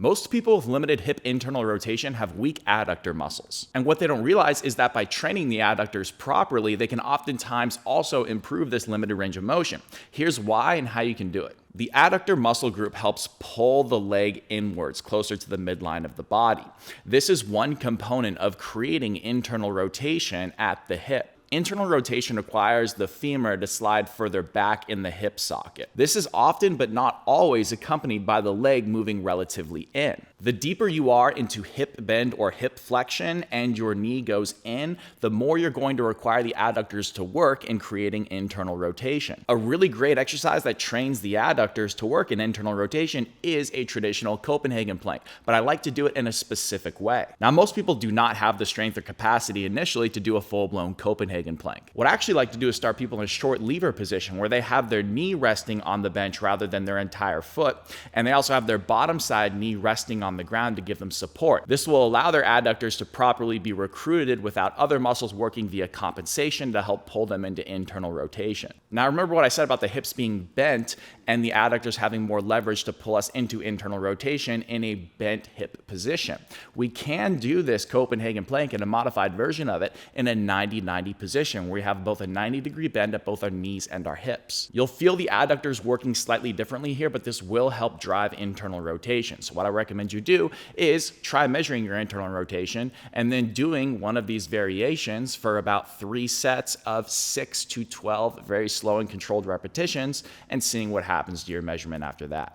Most people with limited hip internal rotation have weak adductor muscles. And what they don't realize is that by training the adductors properly, they can oftentimes also improve this limited range of motion. Here's why and how you can do it. The adductor muscle group helps pull the leg inwards, closer to the midline of the body. This is one component of creating internal rotation at the hip. Internal rotation requires the femur to slide further back in the hip socket. This is often, but not always, accompanied by the leg moving relatively in. The deeper you are into hip bend or hip flexion and your knee goes in, the more you're going to require the adductors to work in creating internal rotation. A really great exercise that trains the adductors to work in internal rotation is a traditional Copenhagen plank, but I like to do it in a specific way. Now, most people do not have the strength or capacity initially to do a full-blown Copenhagen plank. What I actually like to do is start people in a short lever position where they have their knee resting on the bench rather than their entire foot, and they also have their bottom side knee resting on the ground to give them support. This will allow their adductors to properly be recruited without other muscles working via compensation to help pull them into internal rotation. Now, remember what I said about the hips being bent and the adductors having more leverage to pull us into internal rotation in a bent hip position. We can do this Copenhagen plank in a modified version of it in a 90-90 position where we have both a 90-degree bend at both our knees and our hips. You'll feel the adductors working slightly differently here, but this will help drive internal rotation. So what I recommend you do is try measuring your internal rotation and then doing one of these variations for about 3 sets of 6 to 12 very slow and controlled repetitions and seeing what happens to your measurement after that.